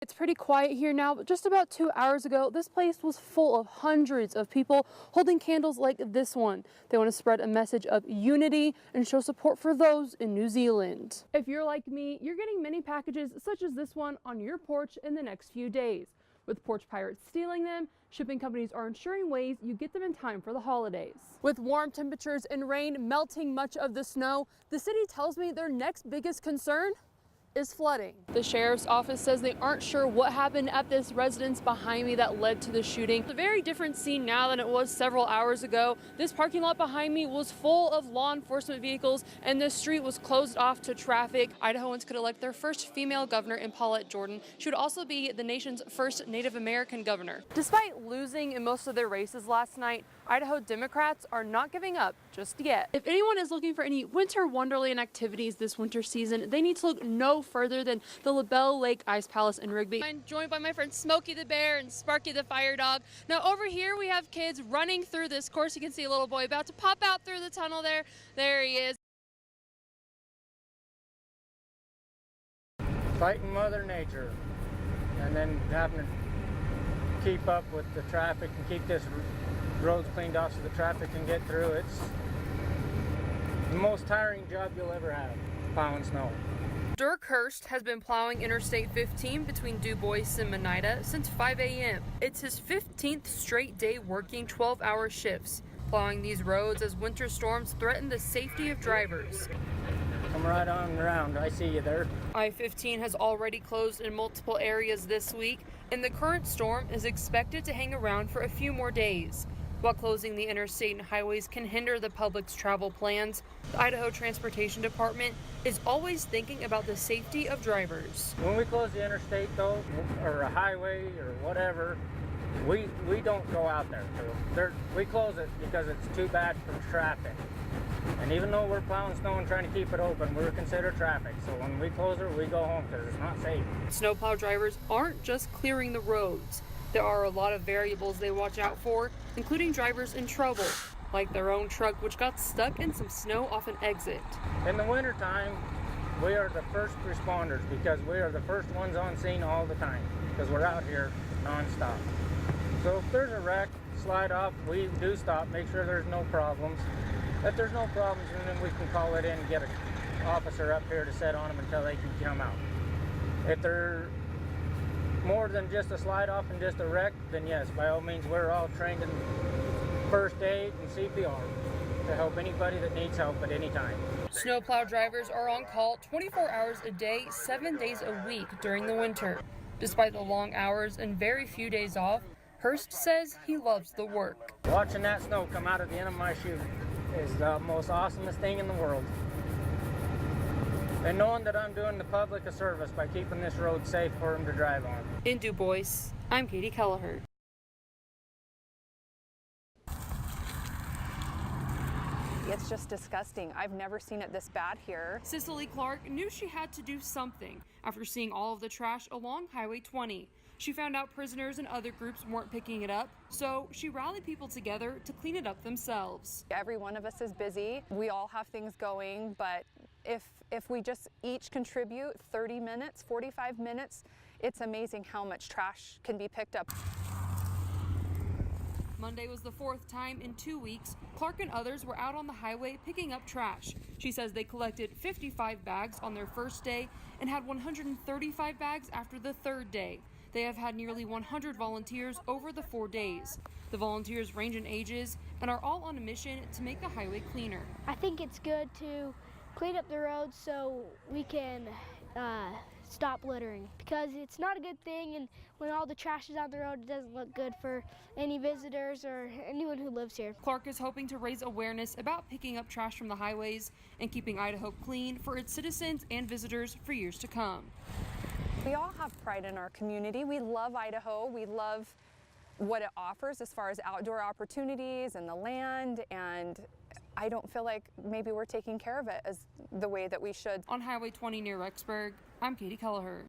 It's pretty quiet here now, but just about 2 hours ago, this place was full of hundreds of people holding candles like this one. They want to spread a message of unity and show support for those in New Zealand. If you're like me, you're getting many packages such as this one on your porch in the next few days. With porch pirates stealing them, shipping companies are ensuring ways you get them in time for the holidays. With warm temperatures and rain melting much of the snow, the city tells me their next biggest concern is flooding. The sheriff's office says they aren't sure what happened at this residence behind me that led to the shooting. It's a very different scene now than it was several hours ago. This parking lot behind me was full of law enforcement vehicles and the street was closed off to traffic. Idahoans could elect their first female governor in Paulette Jordan. She would also be the nation's first Native American governor. Despite losing in most of their races last night, Idaho Democrats are not giving up just yet. If anyone is looking for any winter wonderland activities this winter season, they need to look no further than the LaBelle Lake Ice Palace in Rigby. I'm joined by my friends Smokey the Bear and Sparky the Fire Dog. Now over here we have kids running through this course. You can see a little boy about to pop out through the tunnel there. There he is. Fighting Mother Nature and then having to keep up with the traffic and keep this roads cleaned off so the traffic can get through. It's the most tiring job you'll ever have, plowing snow. Dirk Hurst has been plowing Interstate 15 between Du Bois and Monida since 5 a.m. It's his 15th straight day working 12-hour shifts, plowing these roads as winter storms threaten the safety of drivers. Come right on around, I see you there. I-15 has already closed in multiple areas this week, and the current storm is expected to hang around for a few more days. While closing the interstate and highways can hinder the public's travel plans, the Idaho Transportation Department is always thinking about the safety of drivers. When we close the interstate though, or a highway or whatever, we don't go out there. We close it because it's too bad for traffic. And even though we're plowing snow and trying to keep it open, we're considered traffic. So when we close it, we go home because it's not safe. Snowplow drivers aren't just clearing the roads. There are a lot of variables they watch out for, including drivers in trouble, like their own truck which got stuck in some snow off an exit. In the wintertime, we are the first responders because we are the first ones on scene all the time because we're out here non-stop. So if there's a wreck, slide off, we do stop, make sure there's no problems. If there's no problems, then we can call it in and get an officer up here to set on them until they can come out. If they're more than just a slide off and just a wreck, then yes, by all means, we're all trained in first aid and CPR to help anybody that needs help at any time. Snowplow drivers are on call 24 hours a day, 7 days a week during the winter. Despite the long hours and very few days off, Hurst says he loves the work. Watching that snow come out of the end of my shoe is the most awesomest thing in the world. And knowing that I'm doing the public a service by keeping this road safe for them to drive on. In Du Bois, I'm Katie Keleher. It's just disgusting. I've never seen it this bad here. Cicely Clark knew she had to do something after seeing all of the trash along Highway 20. She found out prisoners and other groups weren't picking it up, so she rallied people together to clean it up themselves. Every one of us is busy. We all have things going, but if we just each contribute 30 minutes, 45 minutes, it's amazing how much trash can be picked up. Monday was the fourth time in 2 weeks Clark and others were out on the highway picking up trash. She says they collected 55 bags on their first day and had 135 bags after the third day. They have had nearly 100 volunteers over the 4 days. The volunteers range in ages and are all on a mission to make the highway cleaner. I think it's good to clean up the roads so we can stop littering, because it's not a good thing, and when all the trash is on the road, it doesn't look good for any visitors or anyone who lives here. Clark is hoping to raise awareness about picking up trash from the highways and keeping Idaho clean for its citizens and visitors for years to come. We all have pride in our community. We love Idaho. We love what it offers as far as outdoor opportunities and the land, and I don't feel like maybe we're taking care of it as the way that we should. On Highway 20 near Rexburg, I'm Katie Keleher.